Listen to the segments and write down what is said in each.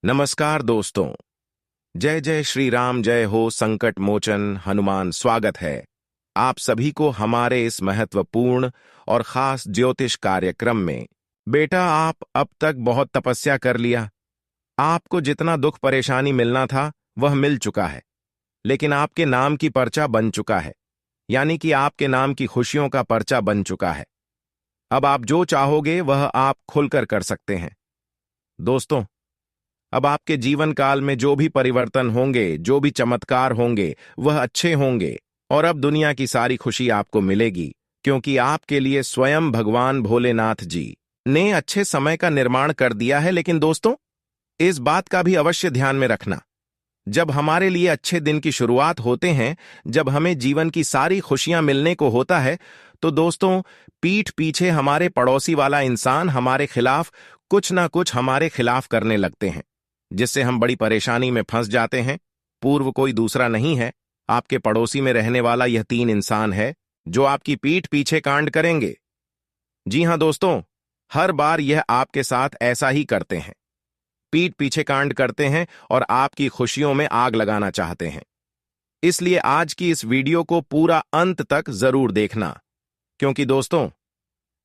नमस्कार दोस्तों। जय जय श्री राम, जय हो संकट मोचन हनुमान। स्वागत है आप सभी को हमारे इस महत्वपूर्ण और खास ज्योतिष कार्यक्रम में। बेटा, आप अब तक बहुत तपस्या कर लिया। आपको जितना दुख परेशानी मिलना था वह मिल चुका है, लेकिन आपके नाम की पर्चा बन चुका है, यानी कि आपके नाम की खुशियों का पर्चा बन चुका है। अब आप जो चाहोगे वह आप खुलकर कर सकते हैं। दोस्तों, अब आपके जीवन काल में जो भी परिवर्तन होंगे, जो भी चमत्कार होंगे, वह अच्छे होंगे और अब दुनिया की सारी खुशी आपको मिलेगी, क्योंकि आपके लिए स्वयं भगवान भोलेनाथ जी ने अच्छे समय का निर्माण कर दिया है। लेकिन दोस्तों, इस बात का भी अवश्य ध्यान में रखना, जब हमारे लिए अच्छे दिन की शुरुआत होते हैं, जब हमें जीवन की सारी खुशियां मिलने को होता है, तो दोस्तों, पीठ पीछे हमारे पड़ोसी वाला इंसान हमारे खिलाफ कुछ ना कुछ हमारे खिलाफ करने लगते हैं, जिससे हम बड़ी परेशानी में फंस जाते हैं। पूर्व कोई दूसरा नहीं है, आपके पड़ोसी में रहने वाला यह 3 इंसान है जो आपकी पीठ पीछे कांड करेंगे। जी हां दोस्तों, हर बार यह आपके साथ ऐसा ही करते हैं, पीठ पीछे कांड करते हैं और आपकी खुशियों में आग लगाना चाहते हैं। इसलिए आज की इस वीडियो को पूरा अंत तक जरूर देखना, क्योंकि दोस्तों,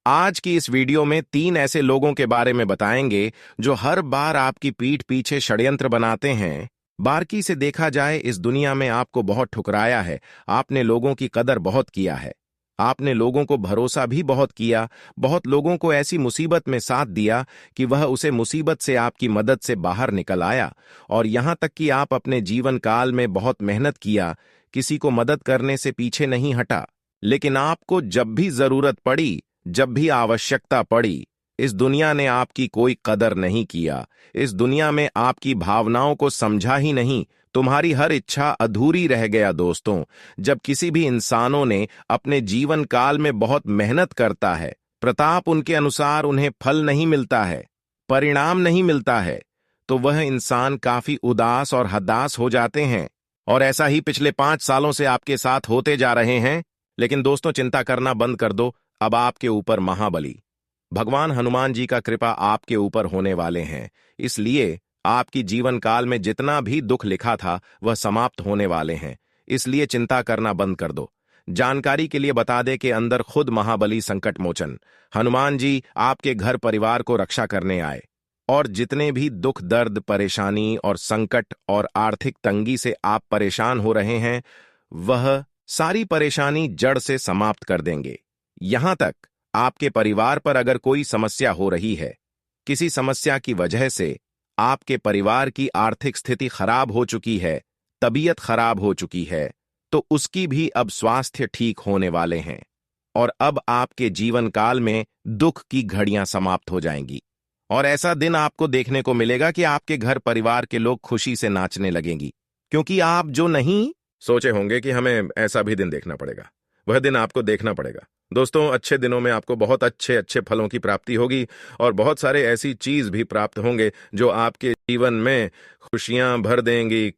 आज की इस वीडियो में 3 ऐसे लोगों के बारे में बताएंगे जो हर बार आपकी पीठ पीछे षड्यंत्र बनाते हैं। बारीकी से देखा जाए, इस दुनिया में आपको बहुत ठुकराया है, आपने लोगों की कदर बहुत किया है, आपने लोगों को भरोसा भी बहुत किया, बहुत लोगों को ऐसी मुसीबत में साथ दिया कि वह उसे मुसीबत से आपकी मदद से बाहर निकल आया, और यहां तक कि आप अपने जीवन काल में बहुत मेहनत किया, किसी को मदद करने से पीछे नहीं हटा। लेकिन आपको जब भी जरूरत पड़ी, जब भी आवश्यकता पड़ी, इस दुनिया ने आपकी कोई कदर नहीं किया, इस दुनिया में आपकी भावनाओं को समझा ही नहीं, तुम्हारी हर इच्छा अधूरी रह गया। दोस्तों, जब किसी भी इंसानों ने अपने जीवन काल में बहुत मेहनत करता है, प्रताप उनके अनुसार उन्हें फल नहीं मिलता है, परिणाम नहीं मिलता है, तो वह इंसान काफी उदास और हताश हो जाते हैं। और ऐसा ही पिछले 5 सालों से आपके साथ होते जा रहे हैं। लेकिन दोस्तों, चिंता करना बंद कर दो। अब आपके ऊपर महाबली भगवान हनुमान जी का कृपा आपके ऊपर होने वाले हैं, इसलिए आपकी जीवन काल में जितना भी दुख लिखा था वह समाप्त होने वाले हैं। इसलिए चिंता करना बंद कर दो। जानकारी के लिए बता दे कि अंदर खुद महाबली संकट मोचन हनुमान जी आपके घर परिवार को रक्षा करने आए, और जितने भी दुख, दर्द, परेशानी और संकट और आर्थिक तंगी से आप परेशान हो रहे हैं, वह सारी परेशानी जड़ से समाप्त कर देंगे। यहां तक आपके परिवार पर अगर कोई समस्या हो रही है, किसी समस्या की वजह से आपके परिवार की आर्थिक स्थिति खराब हो चुकी है, तबीयत खराब हो चुकी है, तो उसकी भी अब स्वास्थ्य ठीक होने वाले हैं, और अब आपके जीवन काल में दुख की घड़ियां समाप्त हो जाएंगी। और ऐसा दिन आपको देखने को मिलेगा कि आपके घर परिवार के लोग खुशी से नाचने लगेंगी, क्योंकि आप जो नहीं सोचे होंगे कि हमें ऐसा भी दिन देखना पड़ेगा, वह दिन आपको देखना पड़ेगा। दोस्तों, अच्छे दिनों में आपको बहुत अच्छे अच्छे फलों की प्राप्ति होगी, और बहुत सारे ऐसी चीज भी प्राप्त होंगे जो आपके जीवन में खुशियां भर देंगी।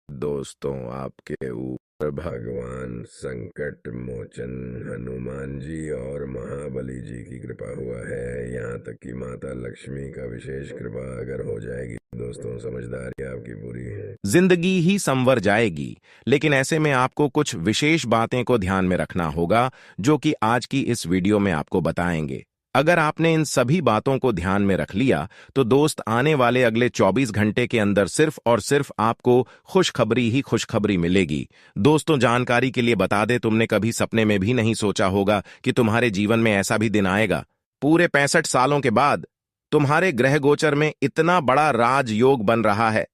दोस्तों, आपके ऊपर भगवान संकट मोचन हनुमान जी और महाबली जी की कृपा हुआ है। यहाँ तक कि माता लक्ष्मी का विशेष कृपा अगर हो जाएगी दोस्तों, समझदारी आपकी पूरी है, जिंदगी ही संवर जाएगी। लेकिन ऐसे में आपको कुछ विशेष बातें को ध्यान में रखना होगा, जो कि आज की इस वीडियो में आपको बताएंगे। अगर आपने इन सभी बातों को ध्यान में रख लिया, तो दोस्त, आने वाले अगले 24 घंटे के अंदर सिर्फ और सिर्फ आपको खुशखबरी ही खुशखबरी मिलेगी। दोस्तों, जानकारी के लिए बता दे, तुमने कभी सपने में भी नहीं सोचा होगा कि तुम्हारे जीवन में ऐसा भी दिन आएगा। पूरे 65 सालों के बाद तुम्हारे ग्रह गोचर में इतना बड़ा राजयोग बन रहा है।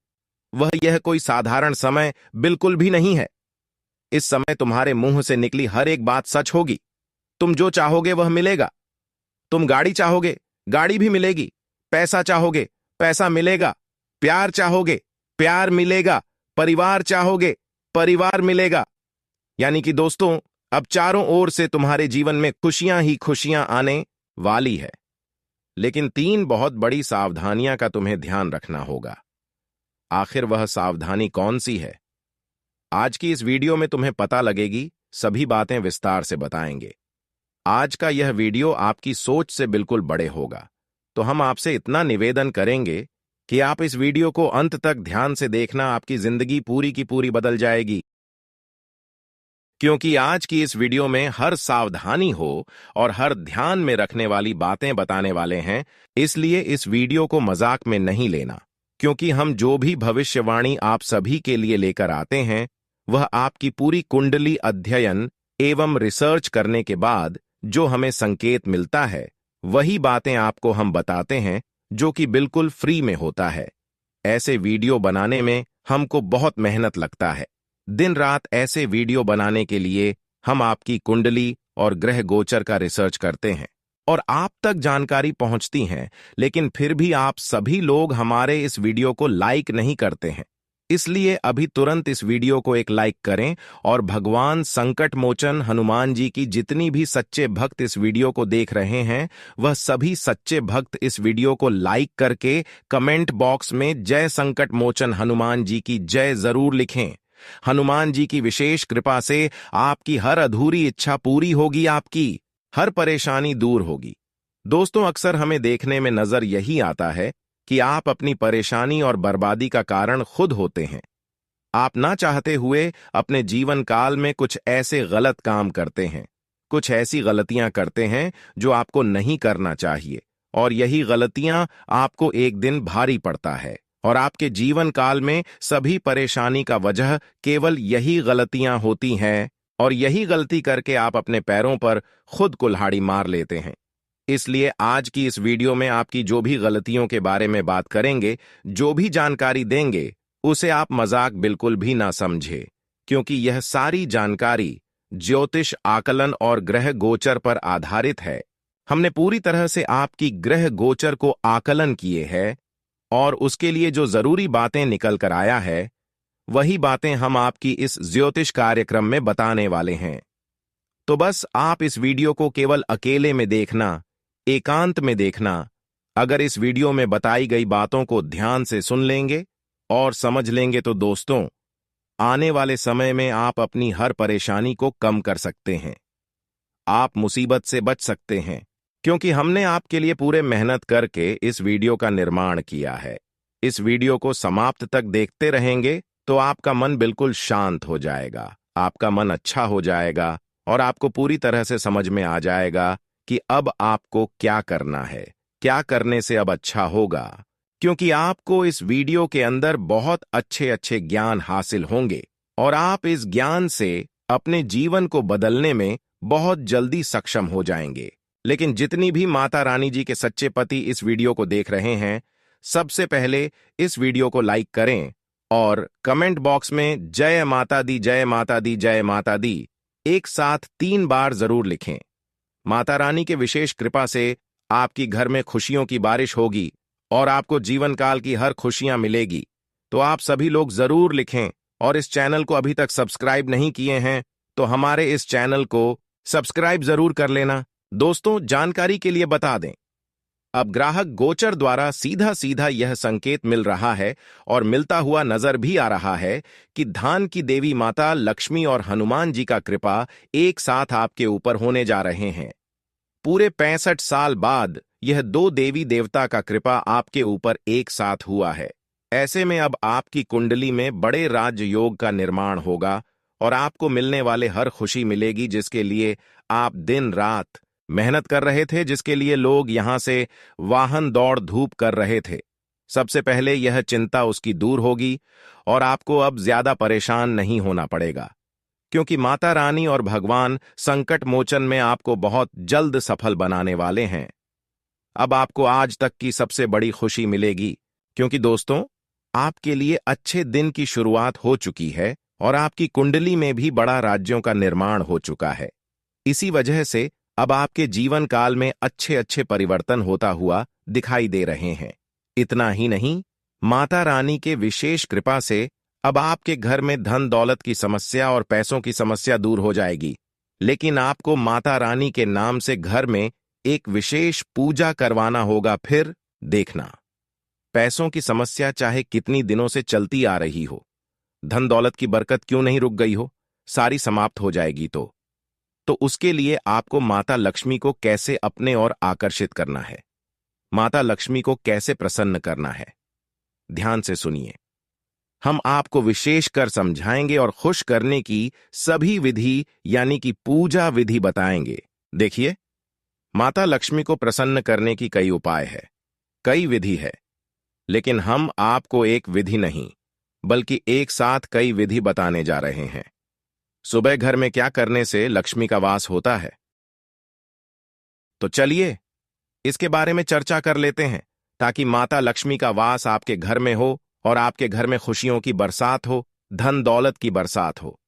यह कोई साधारण समय बिल्कुल भी नहीं है। इस समय तुम्हारे मुंह से निकली हर एक बात सच होगी। तुम जो चाहोगे वह मिलेगा। तुम गाड़ी चाहोगे, गाड़ी भी मिलेगी। पैसा चाहोगे, पैसा मिलेगा। प्यार चाहोगे, प्यार मिलेगा। परिवार चाहोगे, परिवार मिलेगा। यानी कि दोस्तों, अब चारों ओर से तुम्हारे जीवन में खुशियां ही खुशियां आने वाली है। लेकिन 3 बहुत बड़ी सावधानियां का तुम्हें ध्यान रखना होगा। आखिर वह सावधानी कौन सी है? आज की इस वीडियो में तुम्हें पता लगेगी, सभी बातें विस्तार से बताएंगे। आज का यह वीडियो आपकी सोच से बिल्कुल बड़े होगा, तो हम आपसे इतना निवेदन करेंगे कि आप इस वीडियो को अंत तक ध्यान से देखना, आपकी जिंदगी पूरी की पूरी बदल जाएगी। क्योंकि आज की इस वीडियो में हर सावधानी हो और हर ध्यान में रखने वाली बातें बताने वाले हैं, इसलिए इस वीडियो को मजाक में नहीं लेना। क्योंकि हम जो भी भविष्यवाणी आप सभी के लिए लेकर आते हैं, वह आपकी पूरी कुंडली अध्ययन एवं रिसर्च करने के बाद जो हमें संकेत मिलता है, वही बातें आपको हम बताते हैं, जो कि बिल्कुल फ्री में होता है। ऐसे वीडियो बनाने में हमको बहुत मेहनत लगता है। दिन रात ऐसे वीडियो बनाने के लिए हम आपकी कुंडली और ग्रह गोचर का रिसर्च करते हैं और आप तक जानकारी पहुंचती हैं, लेकिन फिर भी आप सभी लोग हमारे इस वीडियो को लाइक नहीं करते हैं। इसलिए अभी तुरंत इस वीडियो को एक लाइक करें और भगवान संकट मोचन हनुमान जी की जितनी भी सच्चे भक्त इस वीडियो को देख रहे हैं, वह सभी सच्चे भक्त इस वीडियो को लाइक करके कमेंट बॉक्स में जय संकट मोचन हनुमान जी की जय जरूर लिखें। हनुमान जी की विशेष कृपा से आपकी हर अधूरी इच्छा पूरी होगी, आपकी हर परेशानी दूर होगी। दोस्तों, अक्सर हमें देखने में नजर यही आता है कि आप अपनी परेशानी और बर्बादी का कारण खुद होते हैं। आप ना चाहते हुए अपने जीवन काल में कुछ ऐसे गलत काम करते हैं, कुछ ऐसी गलतियां करते हैं जो आपको नहीं करना चाहिए, और यही गलतियां आपको एक दिन भारी पड़ता है। और आपके जीवन काल में सभी परेशानी का वजह केवल यही गलतियां होती हैं, और यही गलती करके आप अपने पैरों पर खुद कुल्हाड़ी मार लेते हैं। इसलिए आज की इस वीडियो में आपकी जो भी गलतियों के बारे में बात करेंगे, जो भी जानकारी देंगे, उसे आप मजाक बिल्कुल भी ना समझे, क्योंकि यह सारी जानकारी ज्योतिष आकलन और ग्रह गोचर पर आधारित है। हमने पूरी तरह से आपकी ग्रह गोचर को आकलन किए हैं और उसके लिए जो जरूरी बातें निकल कर आया है, वही बातें हम आपकी इस ज्योतिष कार्यक्रम में बताने वाले हैं। तो बस आप इस वीडियो को केवल अकेले में देखना, एकांत में देखना। अगर इस वीडियो में बताई गई बातों को ध्यान से सुन लेंगे और समझ लेंगे तो दोस्तों, आने वाले समय में आप अपनी हर परेशानी को कम कर सकते हैं। आप मुसीबत से बच सकते हैं, क्योंकि हमने आपके लिए पूरे मेहनत करके इस वीडियो का निर्माण किया है। इस वीडियो को समाप्त तक देखते रहेंगे तो आपका मन बिल्कुल शांत हो जाएगा, आपका मन अच्छा हो जाएगा और आपको पूरी तरह से समझ में आ जाएगा कि अब आपको क्या करना है, क्या करने से अब अच्छा होगा। क्योंकि आपको इस वीडियो के अंदर बहुत अच्छे अच्छे ज्ञान हासिल होंगे और आप इस ज्ञान से अपने जीवन को बदलने में बहुत जल्दी सक्षम हो जाएंगे। लेकिन जितनी भी माता रानी जी के सच्चे पति इस वीडियो को देख रहे हैं, सबसे पहले इस वीडियो को लाइक करें और कमेंट बॉक्स में जय माता दी, जय माता दी, जय माता दी एक साथ 3 बार जरूर लिखें। माता रानी के विशेष कृपा से आपकी घर में खुशियों की बारिश होगी और आपको जीवन काल की हर खुशियां मिलेगी। तो आप सभी लोग जरूर लिखें, और इस चैनल को अभी तक सब्सक्राइब नहीं किए हैं तो हमारे इस चैनल को सब्सक्राइब जरूर कर लेना। दोस्तों, जानकारी के लिए बता दें, अब ग्राहक गोचर द्वारा सीधा सीधा यह संकेत मिल रहा है और मिलता हुआ नजर भी आ रहा है कि धान की देवी माता लक्ष्मी और हनुमान जी का कृपा एक साथ आपके ऊपर होने जा रहे हैं। पूरे 65 साल बाद यह 2 देवी देवता का कृपा आपके ऊपर एक साथ हुआ है। ऐसे में अब आपकी कुंडली में बड़े राजयोग का निर्माण होगा और आपको मिलने वाले हर खुशी मिलेगी, जिसके लिए आप दिन रात मेहनत कर रहे थे, जिसके लिए लोग यहां से वाहन दौड़ धूप कर रहे थे। सबसे पहले यह चिंता उसकी दूर होगी और आपको अब ज्यादा परेशान नहीं होना पड़ेगा, क्योंकि माता रानी और भगवान संकट मोचन में आपको बहुत जल्द सफल बनाने वाले हैं। अब आपको आज तक की सबसे बड़ी खुशी मिलेगी, क्योंकि दोस्तों, आपके लिए अच्छे दिन की शुरुआत हो चुकी है और आपकी कुंडली में भी बड़ा राज्यों का निर्माण हो चुका है। इसी वजह से अब आपके जीवन काल में अच्छे अच्छे परिवर्तन होता हुआ दिखाई दे रहे हैं। इतना ही नहीं, माता रानी के विशेष कृपा से अब आपके घर में धन दौलत की समस्या और पैसों की समस्या दूर हो जाएगी। लेकिन आपको माता रानी के नाम से घर में एक विशेष पूजा करवाना होगा। फिर देखना, पैसों की समस्या चाहे कितनी दिनों से चलती आ रही हो, धन दौलत की बरकत क्यों नहीं रुक गई हो, सारी समाप्त हो जाएगी। तो उसके लिए आपको माता लक्ष्मी को कैसे अपने ओर आकर्षित करना है, माता लक्ष्मी को कैसे प्रसन्न करना है, ध्यान से सुनिए। हम आपको विशेष कर समझाएंगे और खुश करने की सभी विधि यानी कि पूजा विधि बताएंगे। देखिए, माता लक्ष्मी को प्रसन्न करने की कई उपाय है, कई विधि है, लेकिन हम आपको एक विधि नहीं बल्कि एक साथ कई विधि बताने जा रहे हैं। सुबह घर में क्या करने से लक्ष्मी का वास होता है, तो चलिए इसके बारे में चर्चा कर लेते हैं, ताकि माता लक्ष्मी का वास आपके घर में हो और आपके घर में खुशियों की बरसात हो, धन दौलत की बरसात हो।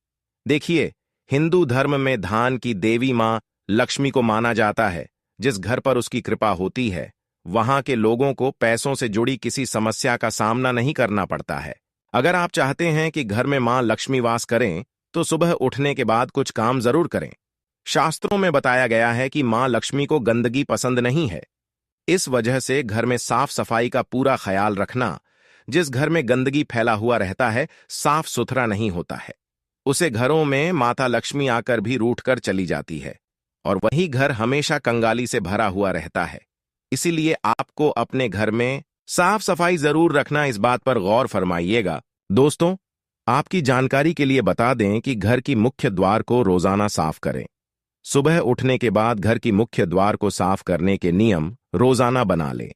देखिए, हिंदू धर्म में धान की देवी मां लक्ष्मी को माना जाता है। जिस घर पर उसकी कृपा होती है, वहां के लोगों को पैसों से जुड़ी किसी समस्या का सामना नहीं करना पड़ता है। अगर आप चाहते हैं कि घर में मां लक्ष्मी वास करें, तो सुबह उठने के बाद कुछ काम जरूर करें। शास्त्रों में बताया गया है कि मां लक्ष्मी को गंदगी पसंद नहीं है। इस वजह से घर में साफ सफाई का पूरा ख्याल रखना। जिस घर में गंदगी फैला हुआ रहता है, साफ सुथरा नहीं होता है, उसे घरों में माता लक्ष्मी आकर भी रूठ कर चली जाती है और वही घर हमेशा कंगाली से भरा हुआ रहता है। इसीलिए आपको अपने घर में साफ सफाई जरूर रखना, इस बात पर गौर फरमाइएगा। दोस्तों, आपकी जानकारी के लिए बता दें कि घर की मुख्य द्वार को रोजाना साफ करें। सुबह उठने के बाद घर की मुख्य द्वार को साफ करने के नियम रोजाना बना लें।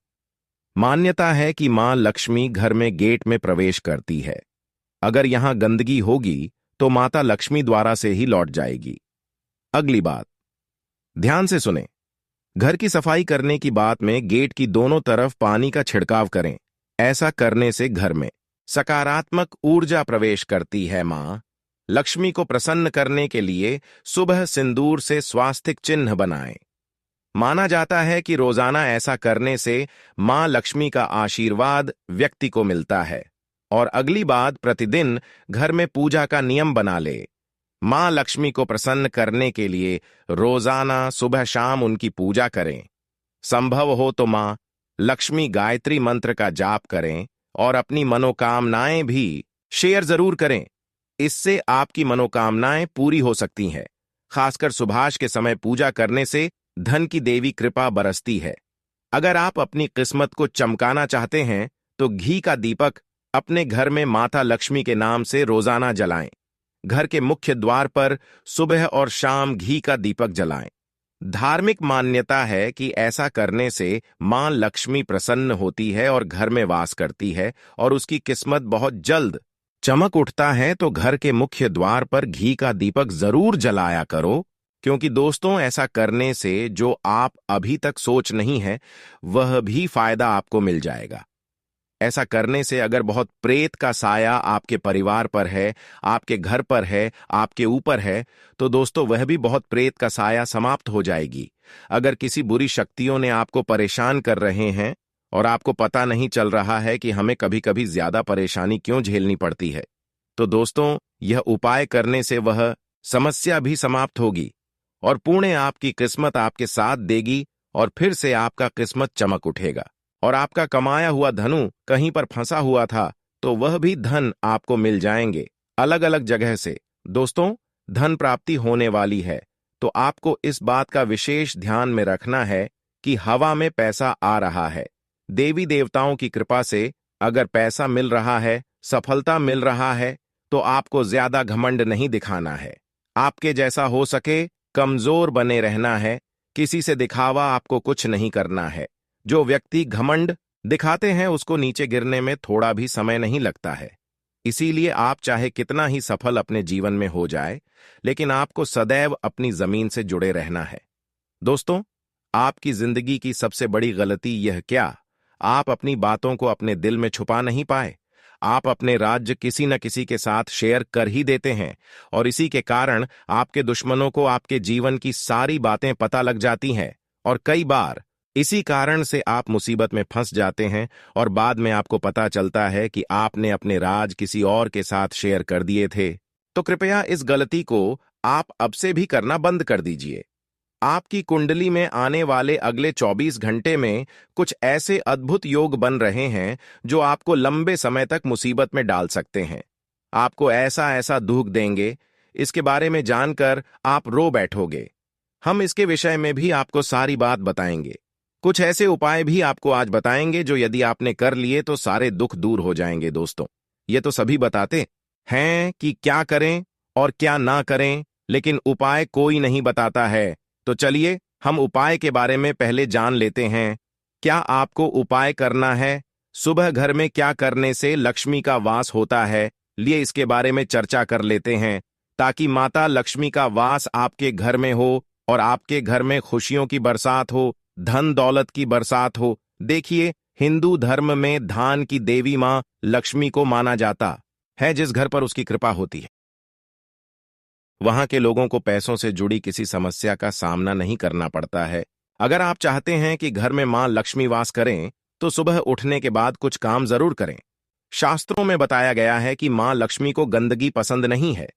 मान्यता है कि मां लक्ष्मी घर में गेट में प्रवेश करती है। अगर यहां गंदगी होगी तो माता लक्ष्मी द्वारा से ही लौट जाएगी। अगली बात, ध्यान से सुने। घर की सफाई करने की बात में गेट की दोनों तरफ पानी का छिड़काव करें। ऐसा करने से घर में सकारात्मक ऊर्जा प्रवेश करती है। मां लक्ष्मी को प्रसन्न करने के लिए सुबह सिंदूर से स्वास्तिक चिन्ह बनाएं। माना जाता है कि रोजाना ऐसा करने से मां लक्ष्मी का आशीर्वाद व्यक्ति को मिलता है। और अगली बात, प्रतिदिन घर में पूजा का नियम बना ले। मां लक्ष्मी को प्रसन्न करने के लिए रोजाना सुबह शाम उनकी पूजा करें। संभव हो तो मां लक्ष्मी गायत्री मंत्र का जाप करें और अपनी मनोकामनाएं भी शेयर जरूर करें। इससे आपकी मनोकामनाएं पूरी हो सकती हैं। खासकर सुभाष के समय पूजा करने से धन की देवी कृपा बरसती है। अगर आप अपनी किस्मत को चमकाना चाहते हैं, तो घी का दीपक अपने घर में माता लक्ष्मी के नाम से रोजाना जलाएं। घर के मुख्य द्वार पर सुबह और शाम घी का दीपक जलाएं। धार्मिक मान्यता है कि ऐसा करने से मां लक्ष्मी प्रसन्न होती है और घर में वास करती है और उसकी किस्मत बहुत जल्द चमक उठता है। तो घर के मुख्य द्वार पर घी का दीपक जरूर जलाया करो, क्योंकि दोस्तों, ऐसा करने से जो आप अभी तक सोच नहीं है, वह भी फायदा आपको मिल जाएगा। ऐसा करने से अगर बहुत प्रेत का साया आपके परिवार पर है, आपके घर पर है, आपके ऊपर है, तो दोस्तों वह भी बहुत प्रेत का साया समाप्त हो जाएगी। अगर किसी बुरी शक्तियों ने आपको परेशान कर रहे हैं और आपको पता नहीं चल रहा है कि हमें कभी कभी ज्यादा परेशानी क्यों झेलनी पड़ती है, तो दोस्तों यह उपाय करने से वह समस्या भी समाप्त होगी और पुणे आपकी किस्मत आपके साथ देगी और फिर से आपका किस्मत चमक उठेगा और आपका कमाया हुआ धनु कहीं पर फंसा हुआ था तो वह भी धन आपको मिल जाएंगे अलग अलग जगह से। दोस्तों, धन प्राप्ति होने वाली है, तो आपको इस बात का विशेष ध्यान में रखना है कि हवा में पैसा आ रहा है। देवी देवताओं की कृपा से अगर पैसा मिल रहा है, सफलता मिल रहा है, तो आपको ज्यादा घमंड नहीं दिखाना है। आपके जैसा हो सके कमजोर बने रहना है। किसी से दिखावा आपको कुछ नहीं करना है। जो व्यक्ति घमंड दिखाते हैं उसको नीचे गिरने में थोड़ा भी समय नहीं लगता है। इसीलिए आप चाहे कितना ही सफल अपने जीवन में हो जाए, लेकिन आपको सदैव अपनी जमीन से जुड़े रहना है। दोस्तों, आपकी जिंदगी की सबसे बड़ी गलती यह क्या, आप अपनी बातों को अपने दिल में छुपा नहीं पाए। आप अपने राज्य किसी न किसी के साथ शेयर कर ही देते हैं और इसी के कारण आपके दुश्मनों को आपके जीवन की सारी बातें पता लग जाती हैं और कई बार इसी कारण से आप मुसीबत में फंस जाते हैं और बाद में आपको पता चलता है कि आपने अपने राज किसी और के साथ शेयर कर दिए थे। तो कृपया इस गलती को आप अब से भी करना बंद कर दीजिए। आपकी कुंडली में आने वाले अगले 24 घंटे में कुछ ऐसे अद्भुत योग बन रहे हैं जो आपको लंबे समय तक मुसीबत में डाल सकते हैं। आपको ऐसा ऐसा दुख देंगे, इसके बारे में जानकर आप रो बैठोगे। हम इसके विषय में भी आपको सारी बात बताएंगे। कुछ ऐसे उपाय भी आपको आज बताएंगे जो यदि आपने कर लिए तो सारे दुख दूर हो जाएंगे। दोस्तों, ये तो सभी बताते हैं कि क्या करें और क्या ना करें, लेकिन उपाय कोई नहीं बताता है। तो चलिए हम उपाय के बारे में पहले जान लेते हैं। क्या आपको उपाय करना है? सुबह घर में क्या करने से लक्ष्मी का वास होता है, लिए इसके बारे में चर्चा कर लेते हैं, ताकि माता लक्ष्मी का वास आपके घर में हो और आपके घर में खुशियों की बरसात हो, धन दौलत की बरसात हो। देखिए, हिंदू धर्म में धान की देवी मां लक्ष्मी को माना जाता है। जिस घर पर उसकी कृपा होती है, वहां के लोगों को पैसों से जुड़ी किसी समस्या का सामना नहीं करना पड़ता है। अगर आप चाहते हैं कि घर में मां लक्ष्मी वास करें, तो सुबह उठने के बाद कुछ काम जरूर करें। शास्त्रों में बताया गया है कि मां लक्ष्मी को गंदगी पसंद नहीं है।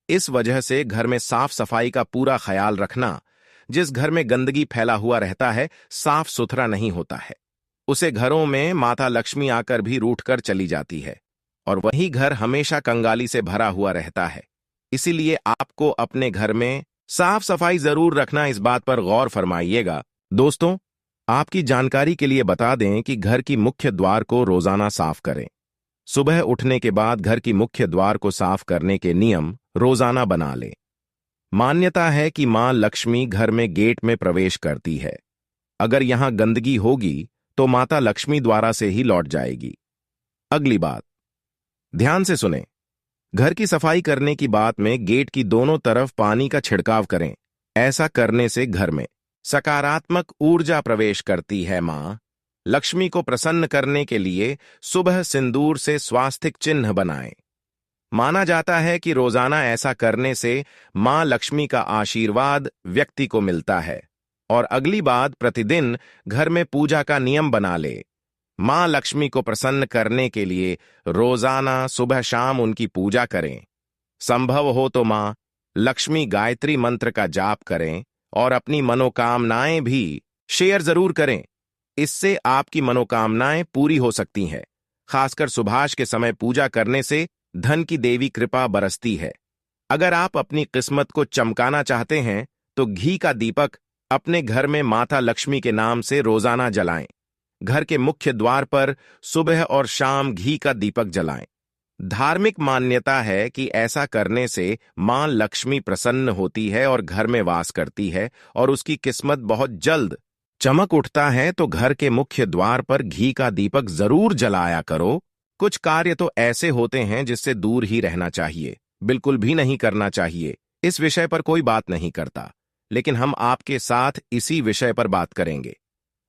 इस वजह से घर में साफ सफाई का पूरा ख्याल रखना। जिस घर में गंदगी फैला हुआ रहता है, साफ सुथरा नहीं होता है, उसे घरों में माता लक्ष्मी आकर भी रूठ कर चली जाती है और वही घर हमेशा कंगाली से भरा हुआ रहता है। इसीलिए आपको अपने घर में साफ सफाई जरूर रखना, इस बात पर गौर फरमाइएगा। दोस्तों, आपकी जानकारी के लिए बता दें कि घर की मुख्य द्वार को रोजाना साफ करें। सुबह उठने के बाद घर की मुख्य द्वार को साफ करने के नियम रोजाना बना लें। मान्यता है कि मां लक्ष्मी घर में गेट में प्रवेश करती है। अगर यहां गंदगी होगी तो माता लक्ष्मी द्वारा से ही लौट जाएगी। अगली बात ध्यान से सुने। घर की सफाई करने की बात में गेट की दोनों तरफ पानी का छिड़काव करें। ऐसा करने से घर में सकारात्मक ऊर्जा प्रवेश करती है। मां लक्ष्मी को प्रसन्न करने के लिए सुबह सिंदूर से स्वास्तिक चिन्ह बनाएं। माना जाता है कि रोजाना ऐसा करने से मां लक्ष्मी का आशीर्वाद व्यक्ति को मिलता है। और अगली बात, प्रतिदिन घर में पूजा का नियम बना ले। मां लक्ष्मी को प्रसन्न करने के लिए रोजाना सुबह शाम उनकी पूजा करें। संभव हो तो मां लक्ष्मी गायत्री मंत्र का जाप करें और अपनी मनोकामनाएं भी शेयर जरूर करें। इससे आपकी मनोकामनाएं पूरी हो सकती हैं। खासकर सुबह के समय पूजा करने से धन की देवी कृपा बरसती है। अगर आप अपनी किस्मत को चमकाना चाहते हैं तो घी का दीपक अपने घर में माता लक्ष्मी के नाम से रोजाना जलाएं। घर के मुख्य द्वार पर सुबह और शाम घी का दीपक जलाएं। धार्मिक मान्यता है कि ऐसा करने से मां लक्ष्मी प्रसन्न होती है और घर में वास करती है और उसकी किस्मत बहुत जल्द चमक उठता है। तो घर के मुख्य द्वार पर घी का दीपक जरूर जलाया करो। कुछ कार्य तो ऐसे होते हैं जिससे दूर ही रहना चाहिए, बिल्कुल भी नहीं करना चाहिए। इस विषय पर कोई बात नहीं करता, लेकिन हम आपके साथ इसी विषय पर बात करेंगे।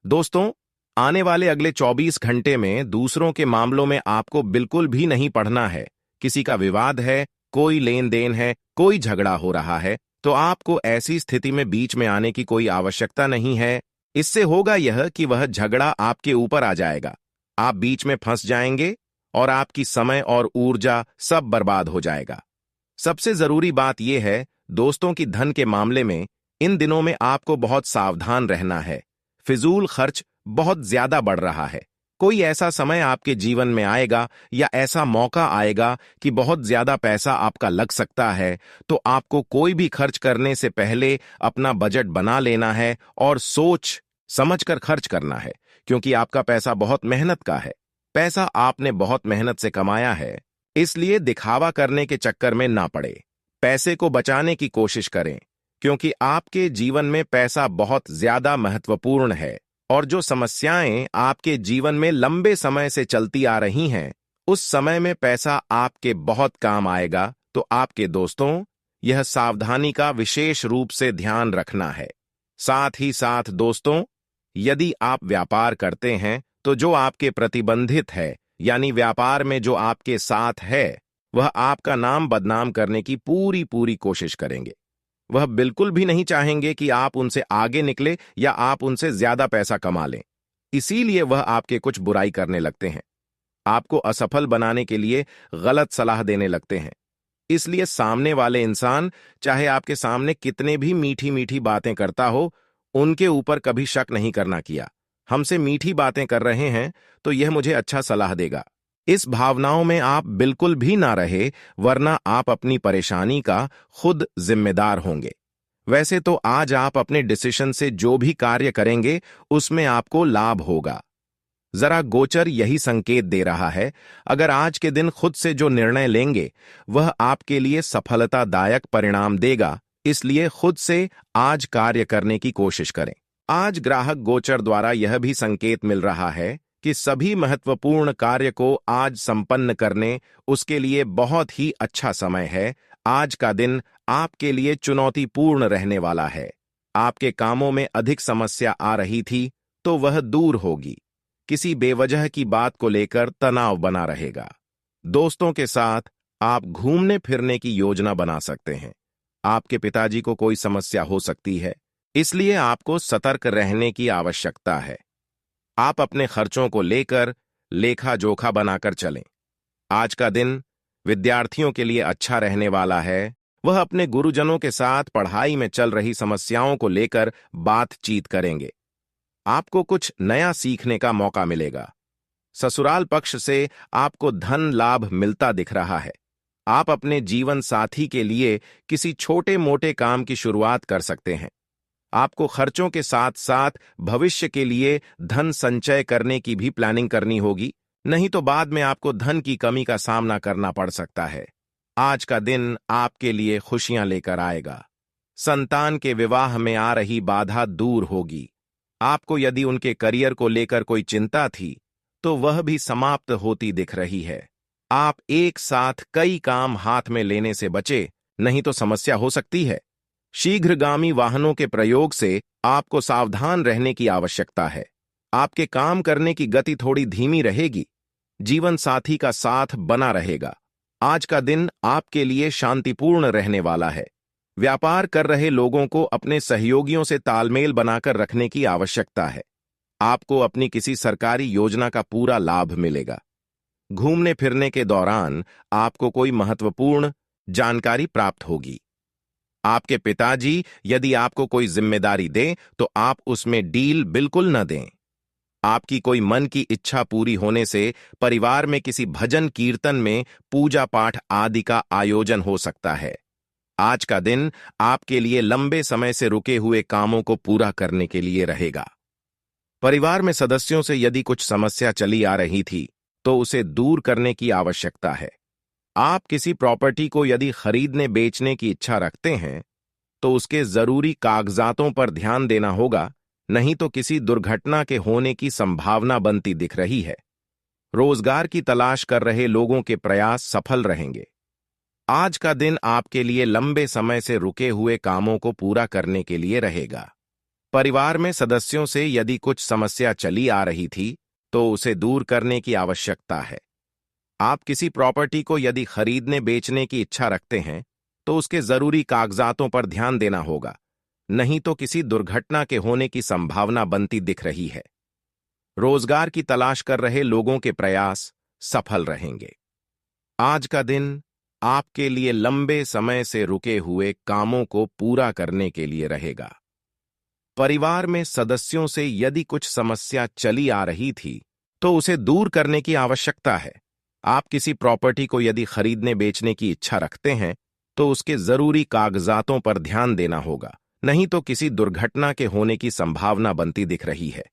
दोस्तों, आने वाले अगले 24 घंटे में दूसरों के मामलों में आपको बिल्कुल भी नहीं पढ़ना है। किसी का विवाद है, कोई लेन देन है, कोई झगड़ा हो रहा है, तो आपको ऐसी स्थिति में बीच में आने की कोई आवश्यकता नहीं है। इससे होगा यह कि वह झगड़ा आपके ऊपर आ जाएगा, आप बीच में फंस जाएंगे और आपकी समय और ऊर्जा सब बर्बाद हो जाएगा। सबसे जरूरी बात यह है दोस्तों कि धन के मामले में इन दिनों में आपको बहुत सावधान रहना है। फिजूल खर्च बहुत ज्यादा बढ़ रहा है। कोई ऐसा समय आपके जीवन में आएगा या ऐसा मौका आएगा कि बहुत ज्यादा पैसा आपका लग सकता है। तो आपको कोई भी खर्च करने से पहले अपना बजट बना लेना है और सोच समझकर खर्च करना है, क्योंकि आपका पैसा बहुत मेहनत का है। पैसा आपने बहुत मेहनत से कमाया है, इसलिए दिखावा करने के चक्कर में ना पड़े। पैसे को बचाने की कोशिश करें, क्योंकि आपके जीवन में पैसा बहुत ज्यादा महत्वपूर्ण है और जो समस्याएं आपके जीवन में लंबे समय से चलती आ रही हैं, उस समय में पैसा आपके बहुत काम आएगा। तो आपके दोस्तों, यह सावधानी का विशेष रूप से ध्यान रखना है। साथ ही साथ दोस्तों, यदि आप व्यापार करते हैं तो जो आपके प्रतिबंधित है, यानी व्यापार में जो आपके साथ है, वह आपका नाम बदनाम करने की पूरी कोशिश करेंगे। वह बिल्कुल भी नहीं चाहेंगे कि आप उनसे आगे निकले या आप उनसे ज्यादा पैसा कमा लें। इसीलिए वह आपके कुछ बुराई करने लगते हैं, आपको असफल बनाने के लिए गलत सलाह देने लगते हैं। इसलिए सामने वाले इंसान चाहे आपके सामने कितने भी मीठी मीठी बातें करता हो, उनके ऊपर कभी शक नहीं करना किया। हमसे मीठी बातें कर रहे हैं तो यह मुझे अच्छा सलाह देगा। इस भावनाओं में आप बिल्कुल भी ना रहे, वरना आप अपनी परेशानी का खुद जिम्मेदार होंगे। वैसे तो आज आप अपने डिसीजन से जो भी कार्य करेंगे उसमें आपको लाभ होगा। जरा गोचर यही संकेत दे रहा है, अगर आज के दिन खुद से जो निर्णय लेंगे वह आपके लिए सफलतादायक परिणाम देगा, इसलिए खुद से आज कार्य करने की कोशिश करें। आज ग्राहक गोचर द्वारा यह भी संकेत मिल रहा है कि सभी महत्वपूर्ण कार्य को आज संपन्न करने उसके लिए बहुत ही अच्छा समय है। आज का दिन आपके लिए चुनौतीपूर्ण रहने वाला है। आपके कामों में अधिक समस्या आ रही थी तो वह दूर होगी। किसी बेवजह की बात को लेकर तनाव बना रहेगा। दोस्तों के साथ आप घूमने फिरने की योजना बना सकते हैं। आपके पिताजी को कोई समस्या हो सकती है, इसलिए आपको सतर्क रहने की आवश्यकता है। आप अपने खर्चों को लेकर लेखा जोखा बनाकर चलें। आज का दिन विद्यार्थियों के लिए अच्छा रहने वाला है। वह अपने गुरुजनों के साथ पढ़ाई में चल रही समस्याओं को लेकर बातचीत करेंगे। आपको कुछ नया सीखने का मौका मिलेगा। ससुराल पक्ष से आपको धन लाभ मिलता दिख रहा है। आप अपने जीवन साथी के लिए किसी छोटे मोटे काम की शुरुआत कर सकते हैं। आपको खर्चों के साथ साथ भविष्य के लिए धन संचय करने की भी प्लानिंग करनी होगी, नहीं तो बाद में आपको धन की कमी का सामना करना पड़ सकता है। आज का दिन आपके लिए खुशियां लेकर आएगा। संतान के विवाह में आ रही बाधा दूर होगी। आपको यदि उनके करियर को लेकर कोई चिंता थी तो वह भी समाप्त होती दिख रही है। आप एक साथ कई काम हाथ में लेने से बचे, नहीं तो समस्या हो सकती है। शीघ्रगामी वाहनों के प्रयोग से आपको सावधान रहने की आवश्यकता है। आपके काम करने की गति थोड़ी धीमी रहेगी। जीवन साथी का साथ बना रहेगा। आज का दिन आपके लिए शांतिपूर्ण रहने वाला है। व्यापार कर रहे लोगों को अपने सहयोगियों से तालमेल बनाकर रखने की आवश्यकता है। आपको अपनी किसी सरकारी योजना का पूरा लाभ मिलेगा। घूमने फिरने के दौरान आपको कोई महत्वपूर्ण जानकारी प्राप्त होगी। आपके पिताजी यदि आपको कोई जिम्मेदारी दें तो आप उसमें डील बिल्कुल न दें। आपकी कोई मन की इच्छा पूरी होने से परिवार में किसी भजन कीर्तन में पूजा पाठ आदि का आयोजन हो सकता है। आज का दिन आपके लिए लंबे समय से रुके हुए कामों को पूरा करने के लिए रहेगा। परिवार में सदस्यों से यदि कुछ समस्या चली आ रही थी तो उसे दूर करने की आवश्यकता है। आप किसी प्रॉपर्टी को यदि खरीदने बेचने की इच्छा रखते हैं तो उसके जरूरी कागजातों पर ध्यान देना होगा, नहीं तो किसी दुर्घटना के होने की संभावना बनती दिख रही है। रोजगार की तलाश कर रहे लोगों के प्रयास सफल रहेंगे। आज का दिन आपके लिए लंबे समय से रुके हुए कामों को पूरा करने के लिए रहेगा। परिवार में सदस्यों से यदि कुछ समस्या चली आ रही थी तो उसे दूर करने की आवश्यकता है। आप किसी प्रॉपर्टी को यदि खरीदने बेचने की इच्छा रखते हैं तो उसके जरूरी कागजातों पर ध्यान देना होगा, नहीं तो किसी दुर्घटना के होने की संभावना बनती दिख रही है। रोजगार की तलाश कर रहे लोगों के प्रयास सफल रहेंगे। आज का दिन आपके लिए लंबे समय से रुके हुए कामों को पूरा करने के लिए रहेगा। परिवार में सदस्यों से यदि कुछ समस्या चली आ रही थी तो उसे दूर करने की आवश्यकता है। आप किसी प्रॉपर्टी को यदि खरीदने बेचने की इच्छा रखते हैं तो उसके जरूरी कागजातों पर ध्यान देना होगा, नहीं तो किसी दुर्घटना के होने की संभावना बनती दिख रही है।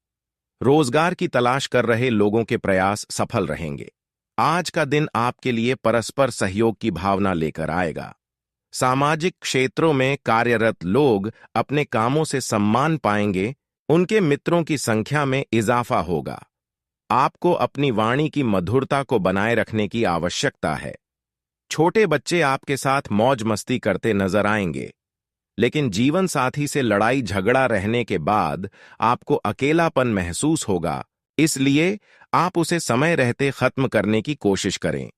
रोजगार की तलाश कर रहे लोगों के प्रयास सफल रहेंगे। आज का दिन आपके लिए परस्पर सहयोग की भावना लेकर आएगा। सामाजिक क्षेत्रों में कार्यरत लोग अपने कामों से सम्मान पाएंगे। उनके मित्रों की संख्या में इजाफा होगा। आपको अपनी वाणी की मधुरता को बनाए रखने की आवश्यकता है। छोटे बच्चे आपके साथ मौज मस्ती करते नजर आएंगे, लेकिन जीवन साथी से लड़ाई झगड़ा रहने के बाद आपको अकेलापन महसूस होगा, इसलिए आप उसे समय रहते खत्म करने की कोशिश करें।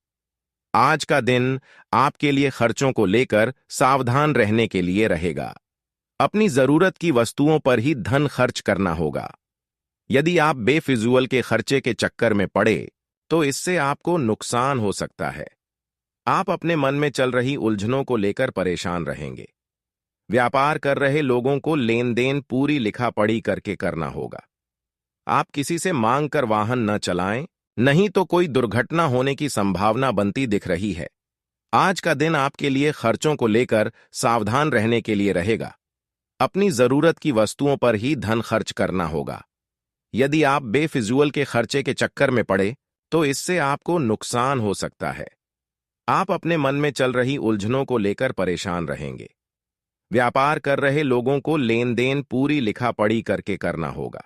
आज का दिन आपके लिए खर्चों को लेकर सावधान रहने के लिए रहेगा। अपनी जरूरत की वस्तुओं पर ही धन खर्च करना होगा। यदि आप बेफिजूल के खर्चे के चक्कर में पड़े तो इससे आपको नुकसान हो सकता है। आप अपने मन में चल रही उलझनों को लेकर परेशान रहेंगे। व्यापार कर रहे लोगों को लेन देन पूरी लिखा पढ़ी करके करना होगा। आप किसी से मांग कर वाहन न चलाएं, नहीं तो कोई दुर्घटना होने की संभावना बनती दिख रही है। आज का दिन आपके लिए खर्चों को लेकर सावधान रहने के लिए रहेगा। अपनी जरूरत की वस्तुओं पर ही धन खर्च करना होगा। यदि आप बेफिजूल के खर्चे के चक्कर में पड़े तो इससे आपको नुकसान हो सकता है। आप अपने मन में चल रही उलझनों को लेकर परेशान रहेंगे। व्यापार कर रहे लोगों को लेन देन पूरी लिखा पढ़ी करके करना होगा।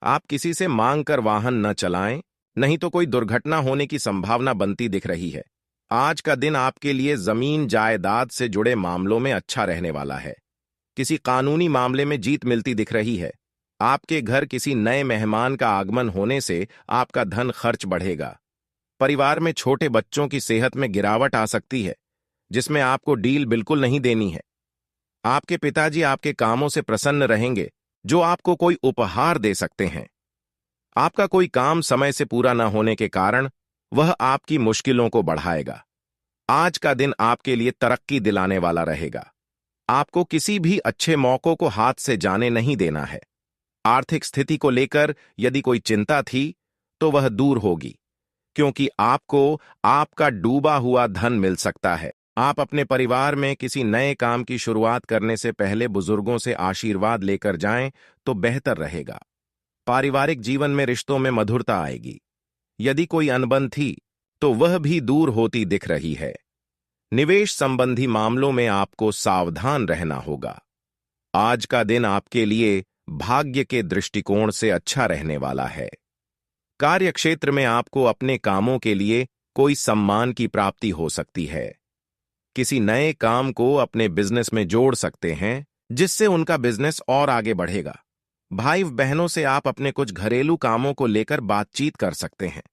आप किसी से मांग कर वाहन न चलाएं, नहीं तो कोई दुर्घटना होने की संभावना बनती दिख रही है। आज का दिन आपके लिए जमीन जायदाद से जुड़े मामलों में अच्छा रहने वाला है। किसी कानूनी मामले में जीत मिलती दिख रही है। आपके घर किसी नए मेहमान का आगमन होने से आपका धन खर्च बढ़ेगा। परिवार में छोटे बच्चों की सेहत में गिरावट आ सकती है, जिसमें आपको डील बिल्कुल नहीं देनी है। आपके पिताजी आपके कामों से प्रसन्न रहेंगे, जो आपको कोई उपहार दे सकते हैं। आपका कोई काम समय से पूरा न होने के कारण वह आपकी मुश्किलों को बढ़ाएगा। आज का दिन आपके लिए तरक्की दिलाने वाला रहेगा। आपको किसी भी अच्छे मौकों को हाथ से जाने नहीं देना है। आर्थिक स्थिति को लेकर यदि कोई चिंता थी तो वह दूर होगी, क्योंकि आपको आपका डूबा हुआ धन मिल सकता है। आप अपने परिवार में किसी नए काम की शुरुआत करने से पहले बुजुर्गों से आशीर्वाद लेकर जाएं तो बेहतर रहेगा। पारिवारिक जीवन में रिश्तों में मधुरता आएगी। यदि कोई अनबन थी तो वह भी दूर होती दिख रही है। निवेश संबंधी मामलों में आपको सावधान रहना होगा। आज का दिन आपके लिए भाग्य के दृष्टिकोण से अच्छा रहने वाला है। कार्यक्षेत्र में आपको अपने कामों के लिए कोई सम्मान की प्राप्ति हो सकती है। किसी नए काम को अपने बिजनेस में जोड़ सकते हैं, जिससे उनका बिजनेस और आगे बढ़ेगा। भाई बहनों से आप अपने कुछ घरेलू कामों को लेकर बातचीत कर सकते हैं।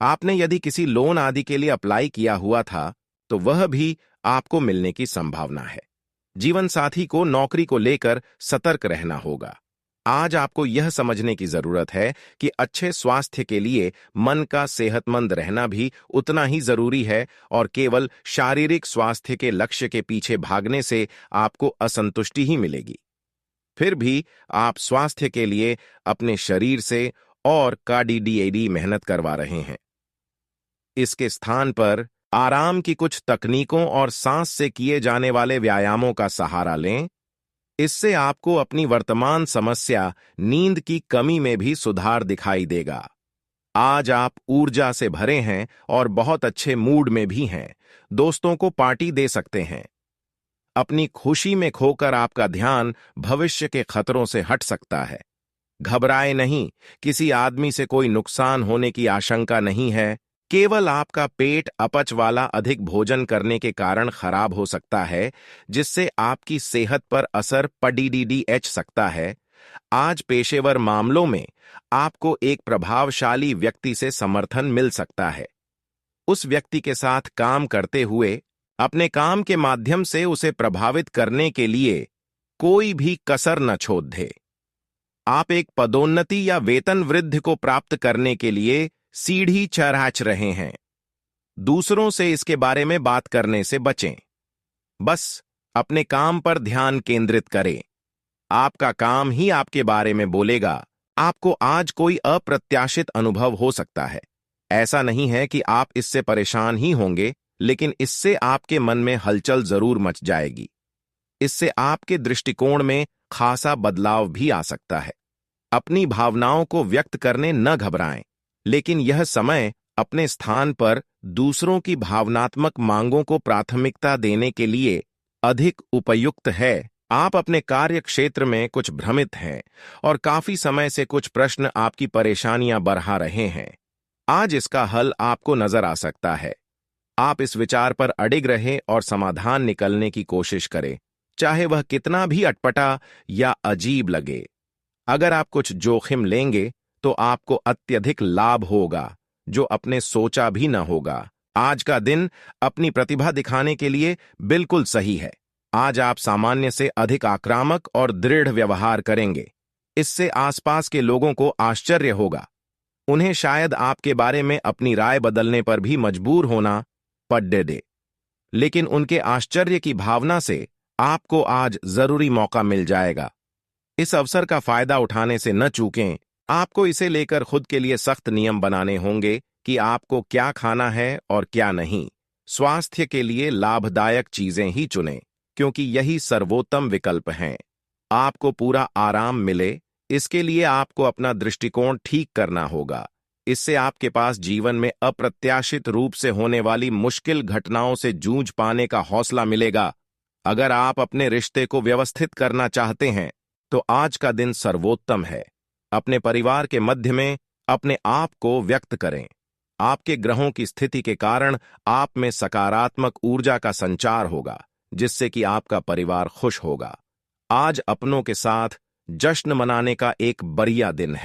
आपने यदि किसी लोन आदि के लिए अप्लाई किया हुआ था तो वह भी आपको मिलने की संभावना है। जीवन साथी को नौकरी को लेकर सतर्क रहना होगा। आज आपको यह समझने की जरूरत है कि अच्छे स्वास्थ्य के लिए मन का सेहतमंद रहना भी उतना ही जरूरी है, और केवल शारीरिक स्वास्थ्य के लक्ष्य के पीछे भागने से आपको असंतुष्टि ही मिलेगी। फिर भी आप स्वास्थ्य के लिए अपने शरीर से और काडीडीएडी मेहनत करवा रहे हैं। इसके स्थान पर आराम की कुछ तकनीकों और सांस से किए जाने वाले व्यायामों का सहारा लें। इससे आपको अपनी वर्तमान समस्या नींद की कमी में भी सुधार दिखाई देगा। आज आप ऊर्जा से भरे हैं और बहुत अच्छे मूड में भी हैं। दोस्तों को पार्टी दे सकते हैं। अपनी खुशी में खोकर आपका ध्यान भविष्य के खतरों से हट सकता है। घबराए नहीं, किसी आदमी से कोई नुकसान होने की आशंका नहीं है। केवल आपका पेट अपच वाला अधिक भोजन करने के कारण खराब हो सकता है, जिससे आपकी सेहत पर असर पड़ीडीएच सकता है। आज पेशेवर मामलों में आपको एक प्रभावशाली व्यक्ति से समर्थन मिल सकता है। उस व्यक्ति के साथ काम करते हुए अपने काम के माध्यम से उसे प्रभावित करने के लिए कोई भी कसर न छोड़ दे। आप एक पदोन्नति या वेतन वृद्धि को प्राप्त करने के लिए सीढ़ी चढ़ रहे हैं। दूसरों से इसके बारे में बात करने से बचें। बस अपने काम पर ध्यान केंद्रित करें। आपका काम ही आपके बारे में बोलेगा। आपको आज कोई अप्रत्याशित अनुभव हो सकता है। ऐसा नहीं है कि आप इससे परेशान ही होंगे, लेकिन इससे आपके मन में हलचल जरूर मच जाएगी। इससे आपके दृष्टिकोण में खासा बदलाव भी आ सकता है। अपनी भावनाओं को व्यक्त करने न घबराएं, लेकिन यह समय अपने स्थान पर दूसरों की भावनात्मक मांगों को प्राथमिकता देने के लिए अधिक उपयुक्त है। आप अपने कार्य क्षेत्र में कुछ भ्रमित हैं और काफी समय से कुछ प्रश्न आपकी परेशानियां बढ़ा रहे हैं। आज इसका हल आपको नजर आ सकता है। आप इस विचार पर अडिग रहें और समाधान निकलने की कोशिश करें, चाहे वह कितना भी अटपटा या अजीब लगे। अगर आप कुछ जोखिम लेंगे तो आपको अत्यधिक लाभ होगा, जो अपने सोचा भी न होगा। आज का दिन अपनी प्रतिभा दिखाने के लिए बिल्कुल सही है। आज आप सामान्य से अधिक आक्रामक और दृढ़ व्यवहार करेंगे। इससे आसपास के लोगों को आश्चर्य होगा। उन्हें शायद आपके बारे में अपनी राय बदलने पर भी मजबूर होना पड़ दे, लेकिन उनके आश्चर्य की भावना से आपको आज जरूरी मौका मिल जाएगा। इस अवसर का फायदा उठाने से न चूकें। आपको इसे लेकर खुद के लिए सख्त नियम बनाने होंगे कि आपको क्या खाना है और क्या नहीं। स्वास्थ्य के लिए लाभदायक चीजें ही चुनें, क्योंकि यही सर्वोत्तम विकल्प हैं। आपको पूरा आराम मिले, इसके लिए आपको अपना दृष्टिकोण ठीक करना होगा। इससे आपके पास जीवन में अप्रत्याशित रूप से होने वाली मुश्किल घटनाओं से जूझ पाने का हौसला मिलेगा। अगर आप अपने रिश्ते को व्यवस्थित करना चाहते हैं, तो आज का दिन सर्वोत्तम है। अपने परिवार के मध्य में अपने आप को व्यक्त करें। आपके ग्रहों की स्थिति के कारण आप में सकारात्मक ऊर्जा का संचार होगा, जिससे कि आपका परिवार खुश होगा। आज अपनों के साथ जश्न मनाने का एक बढ़िया दिन है।